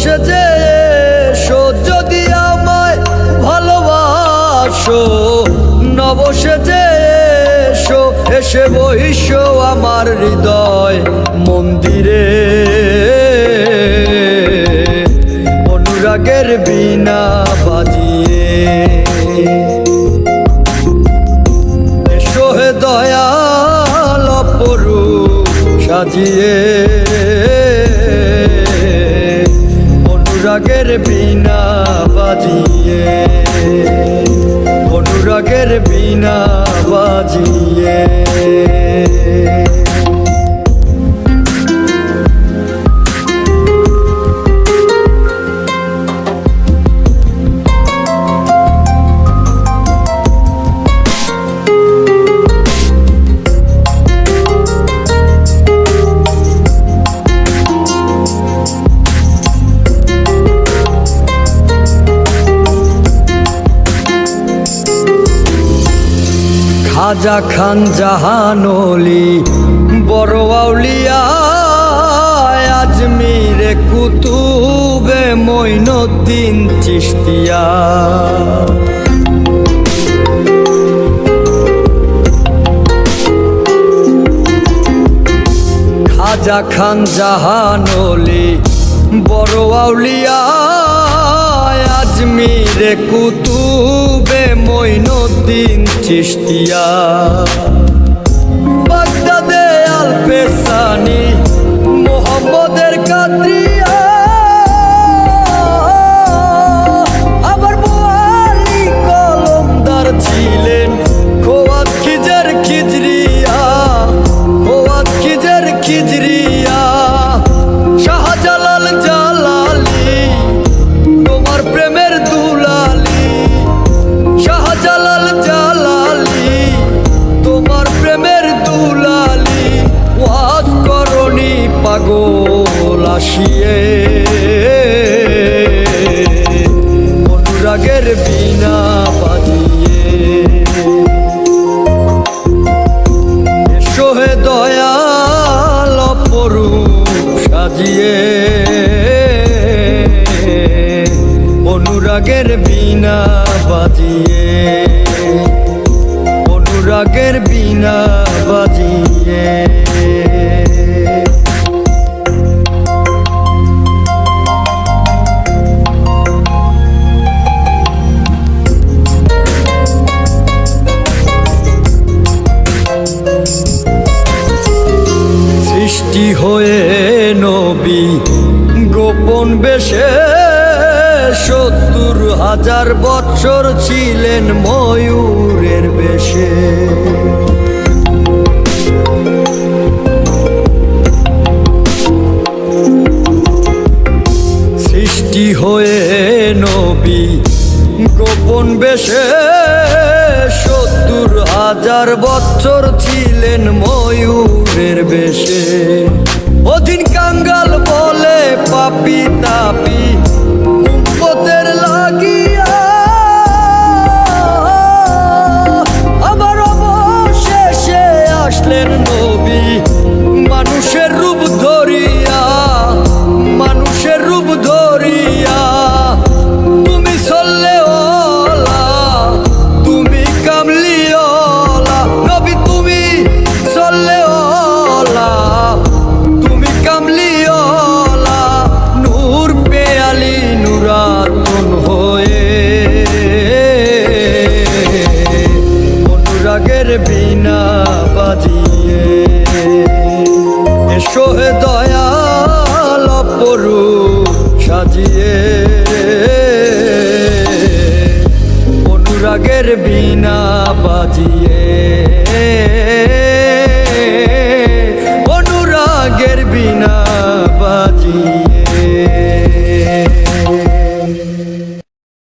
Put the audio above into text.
সেজে এসো যদি আমায় ভালোবাসো, নব সেজে এসো, এসে বইসো আমার হৃদয় মন্দিরে। অনুরাগের বীণা বাজিয়ে এসো হে দয়াল অপরূপ সাজিয়ে। অনুরাগের বীণা বাজিয়ে, অনুরাগের বীণা বাজিয়ে। খাজা খান জাহান ওলি বড় আউলিয়া, আজমিরে কুতুবে মঈনুদ্দিন চিশতিয়া। খাজা খান জাহান ওলি বড় আউলিয়া, আজমিরে কুতুবে মঈনুদ্দিন চিশতিয়া। বাগদাদে আল-পেশানি মোহাম্মদের কাদরিয়া, আবার বোয়ালি কলমদার ছিলেন খোয়াত খিজর খিজরিয়া, খোয়াত খিজর খিজরিয়া। শাহজালাল জালালি তোমার প্রেমের দুলালি, শাহজালাল জালালি তোমার প্রেমের দুলালি। ওয়াজ করনি পাগল আসিয়ে, অনুরাগের বীণা বাজিয়ে এসো হে দয়াল অপরূপ সাজিয়ে। অনুরাগের বীণা বাজিয়ে, অনুরাগের বীণা বাজিয়ে। সৃষ্টি হয়ে নবী গোপন বেশে ৭০,০০০ বৎসর ছিলেন ময়ূরের বেশে। সৃষ্টি হয়ে নবী গোপন বেশে ৭০,০০০ বৎসর ছিলেন ময়ূরের বেশে। অধীন কাঙ্গাল বলে পাপি তাপি উম্মতের লাগিয়া, আমার অবশেষে আসলেন নবী মানুষের রূপ ধরিয়া, মানুষের রূপ ধরিয়া। তুমি সল্লেওয়ালা, তুমি কামলিওয়ালা নবী, তুমি সল্লেওয়ালা, তুমি কামলিওয়ালা। নূর পেয়ালি নূরাতুন হয়ে অনুরাগের বীণা বাজিয়ে এসো হে দয়াল অপরূপ সাজিয়ে। অনুরাগের বীণা বাজিয়ে, অনুরাগের বীণা বাজিয়ে।